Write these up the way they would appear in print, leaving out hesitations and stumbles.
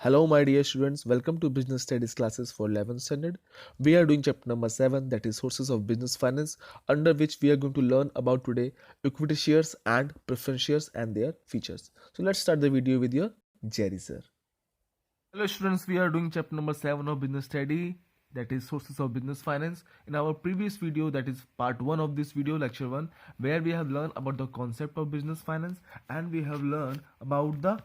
Hello, my dear students. Welcome to Business Studies classes for 11th standard. We are doing chapter number 7, that is Sources of Business Finance, under which we are going to learn about today equity shares and preference shares and their features. So let's start the video with your Jerry sir. Hello, students. We are doing chapter number 7 of Business Study, that is Sources of Business Finance. In our previous video, that is part 1 of this video, lecture 1, where we have learned about the concept of business finance and we have learned about the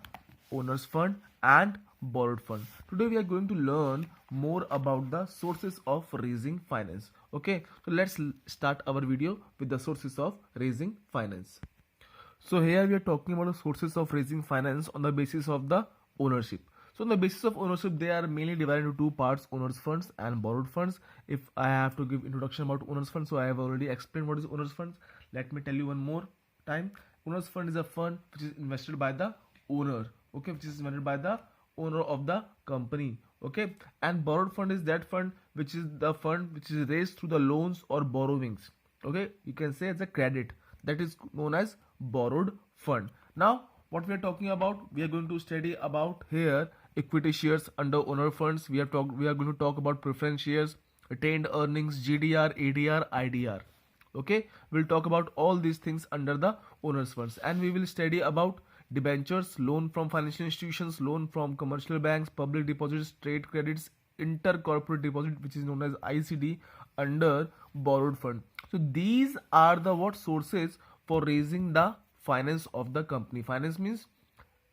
owner's fund and borrowed fund. Today we are going to learn more about the sources of raising finance. Okay, so let's start our video with the sources of raising finance. So here we are talking about the sources of raising finance on the basis of the ownership. So on the basis of ownership, they are mainly divided into two parts: owners funds and borrowed funds. If I have to give introduction about owners funds, so I have already explained what is owners funds. Let me tell you one more time. Owners fund is a fund which is invested by the owner, okay, which is invested by the owner of the company, okay. And borrowed fund is that fund which is the fund which is raised through the loans or borrowings, okay. You can say it's a credit, that is known as borrowed fund. Now what we are talking about, we are going to study about here equity shares under owner funds. We are going to talk about preference shares, retained earnings, GDR, ADR, IDR. Okay, we'll talk about all these things under the owners funds, and we will study about debentures, loan from financial institutions, loan from commercial banks, public deposits, trade credits, intercorporate deposit, which is known as ICD, under borrowed fund. So these are the what sources for raising the finance of the company. Finance means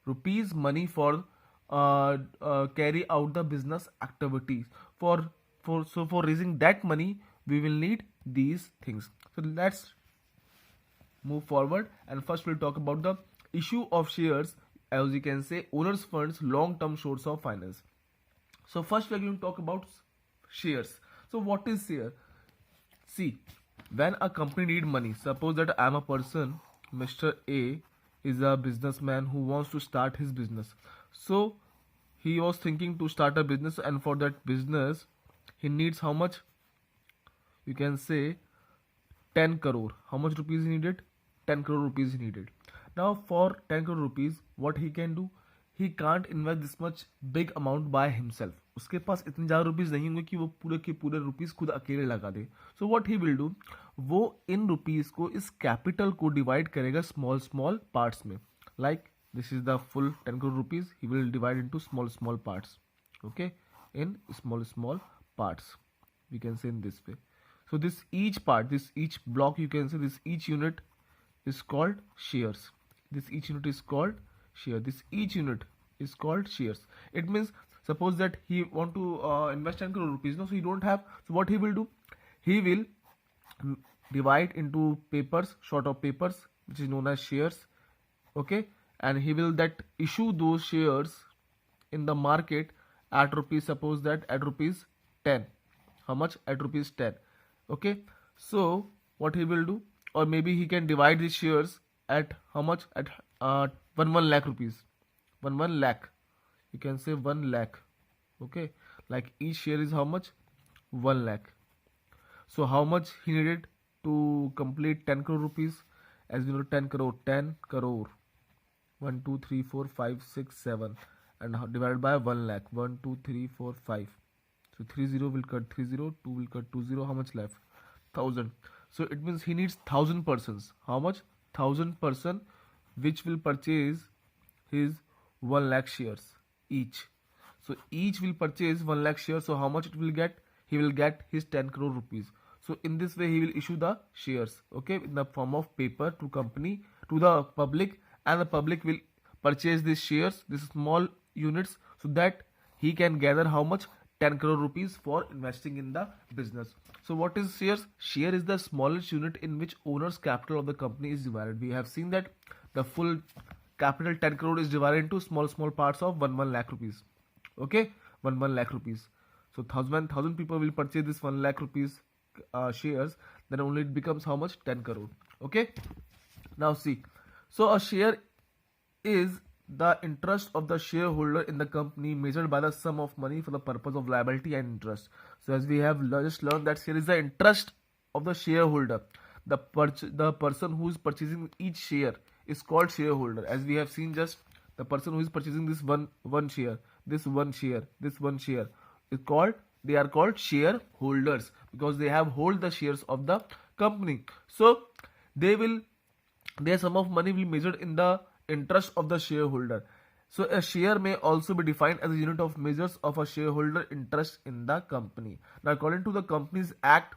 rupees, money for carry out the business activities. For raising that money, we will need these things. So let's move forward, and first we'll talk about the issue of shares, as you can say owners funds, long term source of finance. So first we're going to talk about shares. So what is share? See, when a company need money, suppose that I'm a person, Mr. A is a businessman who wants to start his business. So he was thinking to start a business, and for that business he needs how much? You can say 10 crore. How much rupees he needed? 10 crore rupees he needed. Now for 10 crore rupees, what he can do? He can't invest this much big amount by himself. उसके पास इतने ज़्यादा rupees नहीं होंगे कि वो पूरे के पूरे रुपीज़ खुद अकेले लगा दे. So what he will do, वो इन रुपीज़ को, इस कैपिटल को डिवाइड करेगा स्मॉल स्मॉल पार्ट्स में. Like this is the full 10 crore rupees, he will divide into small parts, okay, in small parts, we can say in this way. So this each part, this each block, you can say this each unit is called shares. This each unit is called share. This each unit is called shares. It means suppose that he want to invest 10 crore rupees, no, so he don't have. So what he will do, he will divide into papers, short of papers, which is known as shares, okay, and he will that issue those shares in the market at rupees, suppose that at rupees 10. How much? At rupees 10, okay. So what he will do, or maybe he can divide these shares at how much? At 1 lakh rupees. 1 lakh, you can say 1 lakh, okay. Like each share is how much? 1 lakh. So how much he needed to complete 10 crore rupees? As you know, 10 crore, 1 2 3 4 5 6 7, and divided by 1 lakh, 1 2 3 4 5. So 30 will cut 30, 2 will cut 20. How much left? 1000. So it means he needs 1000 persons. How much? 1000 person, which will purchase his 1 lakh shares each. So each will purchase 1 lakh shares. So how much it will get? He will get his 10 crore rupees. So in this way he will issue the shares, okay, in the form of paper to company, to the public, and the public will purchase these shares, these small units, so that he can gather how much? 10 crore rupees for investing in the business. So what is shares? Share is the smallest unit in which owner's capital of the company is divided. We have seen that the full capital 10 crore is divided into small parts of 1 lakh rupees, okay, 1 lakh rupees. So 1000 people will purchase this 1 lakh rupees shares, then only it becomes how much? 10 crore, okay. Now see, so a share is the interest of the shareholder in the company measured by the sum of money for the purpose of liability and interest. So as we have just learned that share is the interest of the shareholder. The person who is purchasing each share is called shareholder. As we have seen just The person who is purchasing this one share, this one share is called, they are called shareholders, because they have hold the shares of the company. So they will, their sum of money will be measured in the interest of the shareholder. So a share may also be defined as a unit of measures of a shareholder interest in the company. Now according to the Companies Act,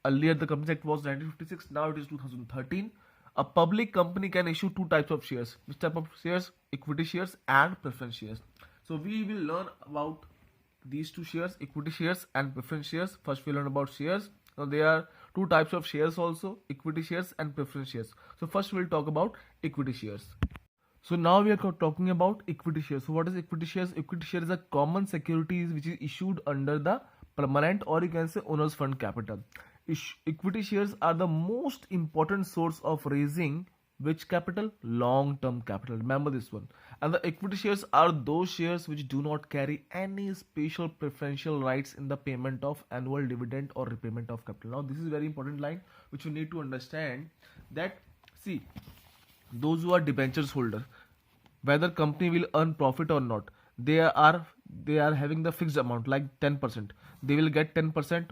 earlier the Companies Act was 1956, now it is 2013. A public company can issue two types of shares. Which type of shares? Equity shares and preference shares. So we will learn about these two shares, equity shares and preference shares. First we learn about shares. Now there are two types of shares also, equity shares and preference shares. So first we will talk about equity shares. So now we are talking about equity shares. So what is equity shares? Equity share is a common securities which is issued under the permanent, or you can say owners fund capital. Equity shares are the most important source of raising which capital? Long term capital. Remember this one. And the equity shares are those shares which do not carry any special preferential rights in the payment of annual dividend or repayment of capital. Now this is very important line which you need to understand, that see, those who are debentures holder, whether company will earn profit or not, they are having the fixed amount like 10%. They will get 10%,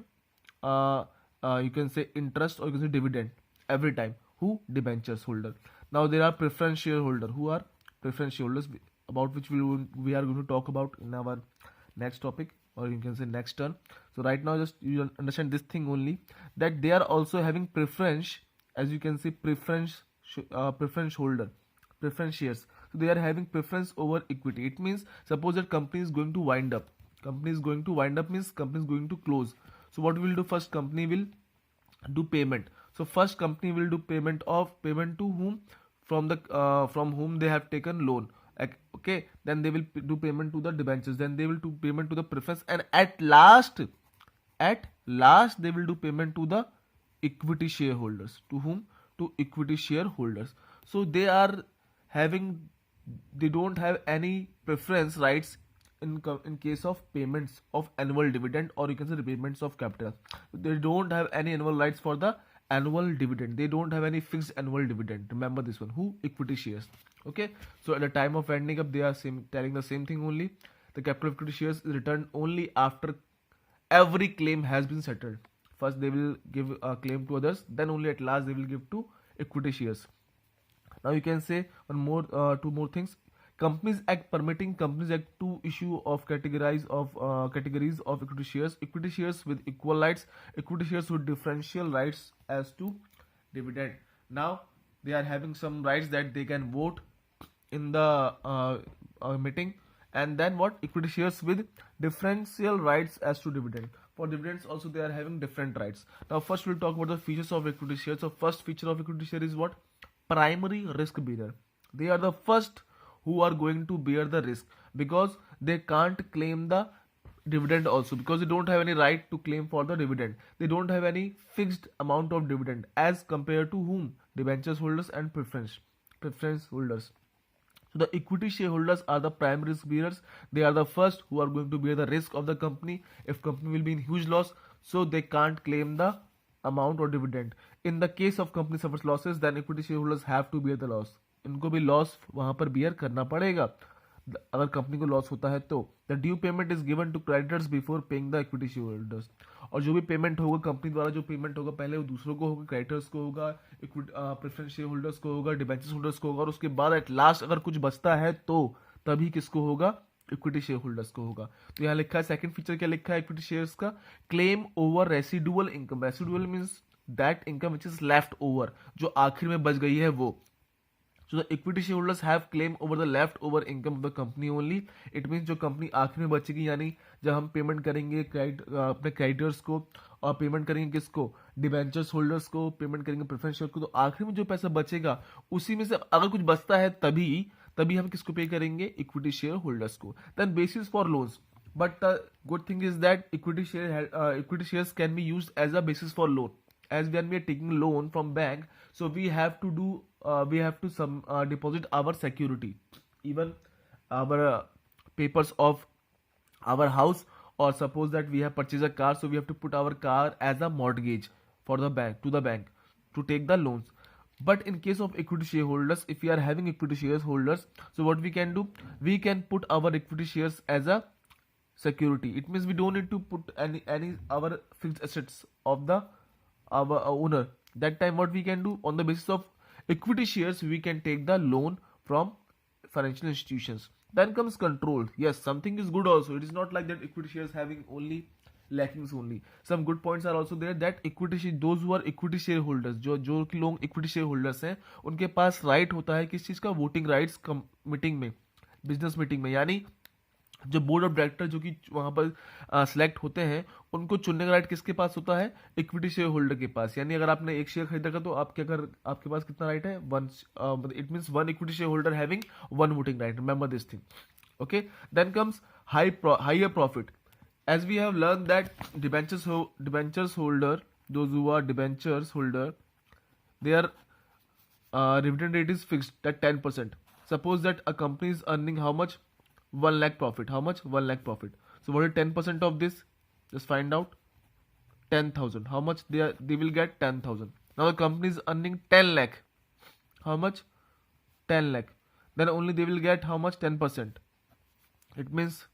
you can say interest, or you can say dividend every time. Who? Debentures holder. Now there are preference shareholder. Who are preference shareholders, about which we are going to talk about in our next topic, or you can say next turn. So right now just you understand this thing only, that they are also having preference, as you can see, preference holder, preference shares. So they are having preference over equity. It means suppose that company is going to wind up. Company is going to wind up means company is going to close. So what will do? First company will do payment. So first company will do payment to whom? From whom they have taken loan. Okay, then they will do payment to the debentures, then they will do payment to the preference, and at last they will do payment to the equity shareholders. To whom? To equity shareholders. So having they don't have any preference rights in case of payments of annual dividend, or you can say repayments of capital. They don't have any annual rights for the annual dividend. They don't have any fixed annual dividend. Remember this one. Who? Equity shares. Okay, so at the time of ending up, they are telling the same thing only. The capital of equity shares is returned only after every claim has been settled. First they will give a claim to others, then only at last they will give to equity shares. Now you can say two more things. Companies Act permitting Companies Act to issue of categories of equity shares. Equity shares with equal rights, equity shares with differential rights as to dividend. Now they are having some rights that they can vote in the meeting, and then what? Equity shares with differential rights as to dividend. For dividends also they are having different rights. Now first we'll talk about the features of equity shares. So first feature of equity share is what? Primary risk bearer. They are the first who are going to bear the risk, because they can't claim the dividend also, because they don't have any right to claim for the dividend. They don't have any fixed amount of dividend as compared to whom? Debentures holders and preference holders. So the equity shareholders are the primary risk bearers. They are the first who are going to bear the risk of the company. If company will be in huge loss, so they can't claim the amount or dividend. In the case of company suffers losses, then equity shareholders have to bear the loss. इनको भी loss वहां पर beer करना पड़ेगा अगर company को loss होता है तो. The due payment is given to creditors before paying the equity share holders. और जो भी पेमेंट होगा कंपनी द्वारा, जो पेमेंट होगा पहले वो दूसरों को होगा, क्रेडिटर्स को होगा, प्रेफरेंस शेयर होल्डर्स को होगा, डिबेंचर्स होल्डर्स को होगा, और उसके बाद एट लास्ट अगर कुछ बचता है तो तभी किसको होगा? इक्विटी शेयर होल्डर्स को होगा. तो यहाँ लिखा है सेकंड फीचर क्या लिखा है इक्विटी शेयर्स का? Claim over residual income. Residual means that income which is left over, जो आखिर में बच गई है वो. So the equity shareholders have claim over the leftover income of the company only. It means जो कंपनी आखिर में बचेगी, यानी जब हम पेमेंट करेंगे अपने क्रेडिटर्स को, और पेमेंट करेंगे किसको? डिबेंचर्स होल्डर्स को, पेमेंट करेंगे प्रेफरेंस शेयर को, तो आखिर में जो पैसा बचेगा उसी में से अगर कुछ बचता है तभी हम किसको पे करेंगे? इक्विटी शेयर होल्डर्स को. Then basis for loans. But the good thing is that equity shares can be used as a basis for loan. As when we are taking loan from bank, so we have to deposit our security, even our papers of our house, or suppose that we have purchased a car, so we have to put our car as a mortgage for the bank to take the loans. But in case of equity shareholders, if we are having equity shareholders, so what we can do, we can put our equity shares as a security. It means we don't need to put any our fixed assets of the our owner. That time what we can do, on the basis of equity shares, we can take the loan from financial institutions. Then comes control. Yes, something is good also. It is not like that equity shares having only lackings only. Some good points are also there, that equity, those who are equity shareholders, जो कि लोग equity shareholders हैं, उनके पास right होता है किस चीज़ का, voting rights meeting में, बिजनेस मीटिंग में. यानी जो बोर्ड ऑफ डायरेक्टर जो कि वहां पर सिलेक्ट होते हैं, उनको चुनने का राइट किसके पास होता है, इक्विटी शेयर होल्डर के पास. यानी अगर आपने एक शेयर खरीदा तो आपके अगर आपके पास कितना राइट है, one, it means one equity share holder having one voting right. Remember this thing. Okay. Then comes higher profit. as we have learned that debentures holder, those who are debentures holder, their dividend rate is fixed at 10%. Suppose that a company is earning how much, 1 lakh profit. How much? 1 lakh profit. So what is 10% of this? Just find out. 10,000. How much they will get? 10,000. Now the company is earning 10 lakh. How much? 10 lakh. Then only they will get how much? 10%. It means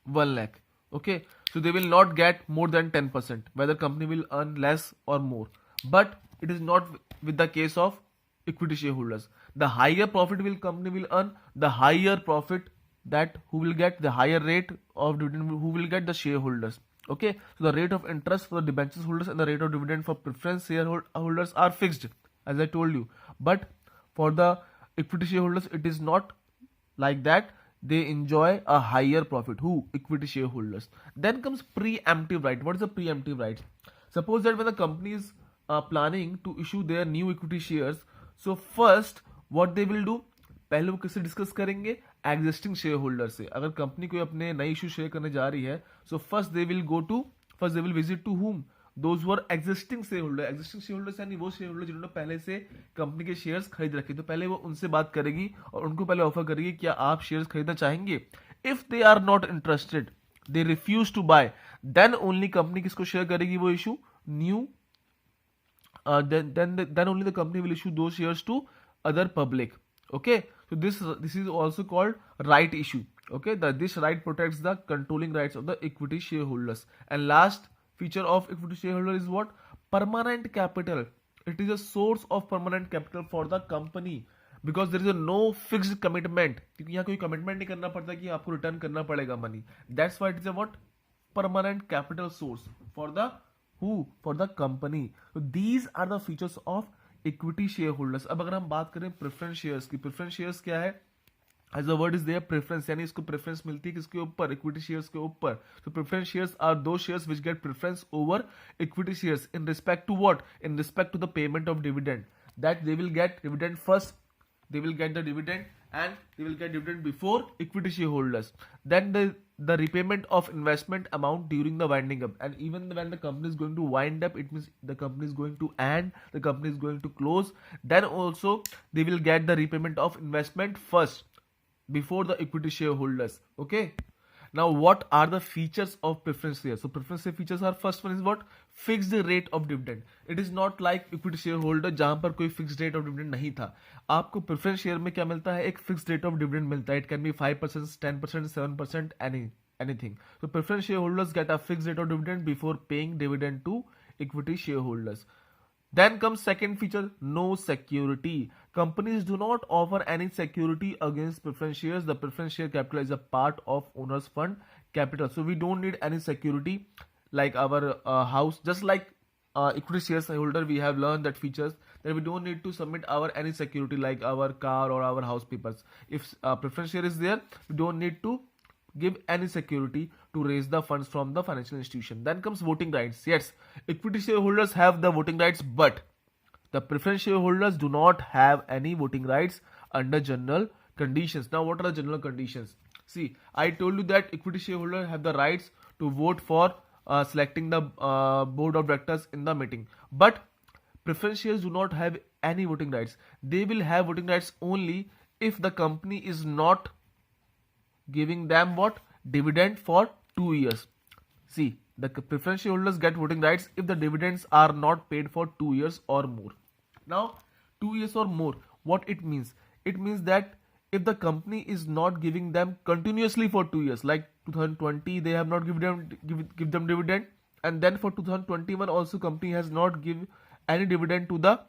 1 lakh. Okay, so they will not get more than 10%, whether company will earn less or more. But it is not with the case of equity shareholders. The higher profit will company will earn, the higher profit that who will get, the higher rate of dividend who will get, the shareholders. Okay, so the rate of interest for the debentures holders and the rate of dividend for preference shareholders are fixed, as I told you. But for the equity shareholders, it is not like that. They enjoy a higher profit. Who? Equity shareholders. Then comes preemptive right. What is a preemptive right? Suppose that when the company is planning to issue their new equity shares, so first what they will do, पहले वो किससे discuss करेंगे, existing share holder से. अगर company कोई अपने नई issue share करने जा रही है, so first they will visit to whom, those who are existing share holder. Existing share holders यानी वो शेयर होल्डर जिन्होंने पहले से कंपनी के शेयर्स खरीद रखे. तो पहले वो उनसे बात करेगी और उनको पहले ऑफर करेगी, क्या आप शेयर्स खरीदना चाहेंगे. If they are not interested, they refuse to buy, then only company किसको शेयर करेगी, वो issue new, then only the company will issue those shares to other public. Okay, so this is also called right issue. Okay, this right protects the controlling rights of the equity shareholders. And last feature of equity shareholder is what? Permanent capital. It is a source of permanent capital for the company because there is a no fixed commitment. क्योंकि यहाँ कोई commitment नहीं करना पड़ता कि आपको return करना पड़ेगा money. That's why it is a what? Permanent capital source for the who? For the company. So these are the features of equity shareholders. अब अगर हम बात करें preference shares की, preference shares क्या है? As the word is there, preference, यानी इसको preference मिलती है किसके ऊपर, equity shares के ऊपर. So preference shares are those shares which get preference over equity shares in respect to what? In respect to the payment of dividend. That they will get dividend first. They will get the dividend and they will get dividend before equity shareholders. Then the repayment of investment amount during the winding up. And even when the company is going to wind up, it means the company is going to end, the company is going to close. Then also they will get the repayment of investment first before the equity shareholders. Okay. Now what are the features of preference shares? So preference share features are, first one is what? Fixed rate of dividend. It is not like equity shareholder जहां पर कोई fixed rate of dividend नहीं था. आपको preference share में क्या मिलता है? एक fixed rate of dividend मिलता है. It can be 5%, 10%, 7%, anything. So preference shareholders get a fixed rate of dividend before paying dividend to equity shareholders. Then comes second feature, no security. Companies do not offer any security against preference shares. The preference share capital is a part of owner's fund capital. So we don't need any security like our house. Just like equity shares holder, we have learned that features that we don't need to submit our any security like our car or our house papers. If preference share is there, we don't need to give any security to raise the funds from the financial institution. Then comes voting rights. Yes, equity shareholders have the voting rights, but the preference shareholders do not have any voting rights under general conditions. Now, what are the general conditions? See, I told you that equity shareholders have the rights to vote for selecting the board of directors in the meeting, but preference shares do not have any voting rights. They will have voting rights only if the company is not giving them what? Dividend for 2 years. See, the preference shareholders get voting rights if the dividends are not paid for 2 years or more. Now, 2 years or more, what it means? It means that if the company is not giving them continuously for 2 years, like 2020 they have not give them dividend, and then for 2021 also company has not give any dividend to the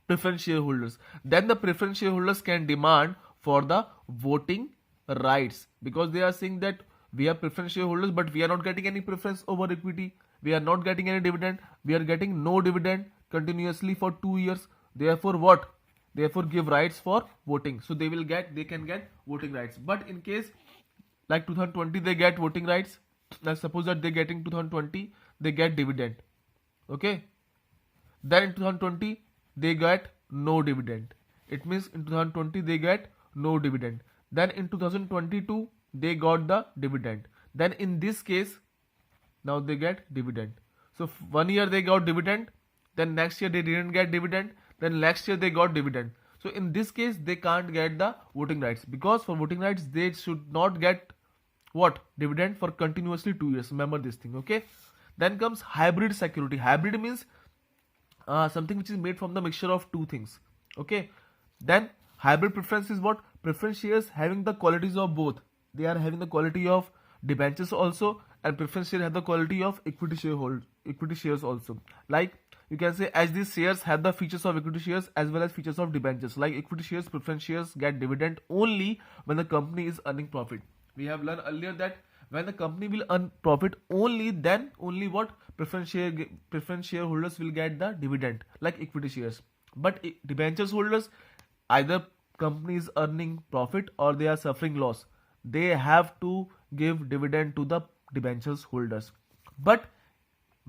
preference shareholders, then the preference shareholders can demand for the voting rights, because they are saying that we are preference shareholders but we are not getting any preference over equity, we are not getting any dividend, we are getting no dividend continuously for 2 years. Therefore what? Therefore give rights for voting, so they can get voting rights. But in case like 2020 they get voting rights, let's suppose that they getting 2020 they get dividend, okay, then in 2020 they get no dividend. It means in 2020 they get no dividend. Then in 2022 they got the dividend. Then in this case now they get dividend. So 1 year they got dividend, then next year they didn't get dividend, then next year they got dividend. So in this case they can't get the voting rights, because for voting rights they should not get what? Dividend for continuously 2 years. Remember this thing, okay? Then comes hybrid security. Hybrid means something which is made from the mixture of two things, okay? Then hybrid preference is what? Preference shares having the qualities of both. They are having the quality of debentures also, and preference share have the quality of equity shares also. Like you can say, as these shares have the features of equity shares as well as features of debentures. Like equity shares, preference shares get dividend only when the company is earning profit. We have learned earlier that when the company will earn profit, only then only what? Preference shareholders will get the dividend like equity shares. But debentures holders, either company is earning profit or they are suffering loss, they have to give dividend to the debentures holders. But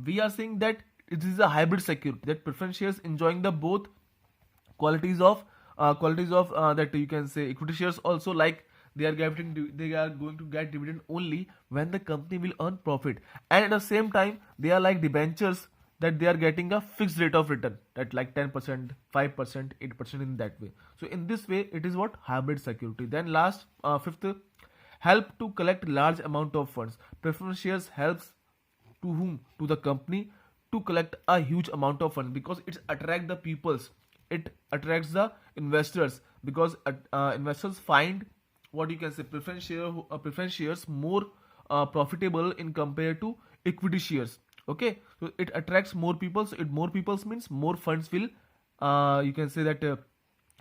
we are saying that it is a hybrid security, that preference shares enjoying the both qualities of that you can say equity shares also. Like they are going to get dividend only when the company will earn profit, and at the same time they are like debentures, that they are getting a fixed rate of return, that like 10%, 5%, 8%, in that way. So in this way it is what? Hybrid security. Then last, fifth, help to collect large amount of funds. Preference shares helps to whom? To the company to collect a huge amount of funds, because it attract the peoples, it attracts the investors, because investors find what you can say preference shares more profitable in compared to equity shares, okay? So it attracts more people, so it more people means more funds will you can say that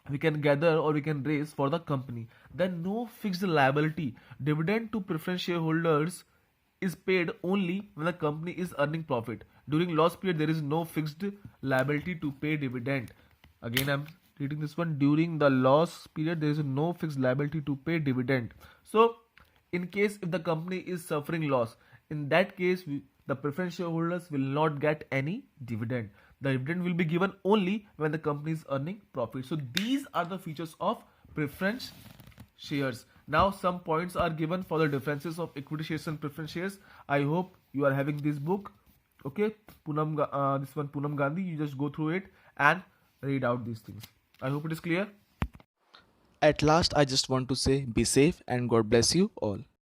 we can gather or we can raise for the company. Then no fixed liability. Dividend to preference shareholders is paid only when the company is earning profit. During loss period there is no fixed liability to pay dividend. Again I'm reading this one. During the loss period there is no fixed liability to pay dividend. So in case if the company is suffering loss, in that case the preference shareholders will not get any dividend. The dividend will be given only when the company is earning profit. So these are the features of preference shares. Now some points are given for the differences of equity shares and preference shares. I hope you are having this book, okay? This one Poonam Gandhi, you just go through it and read out these things. I hope it is clear. At last, I just want to say be safe and God bless you all.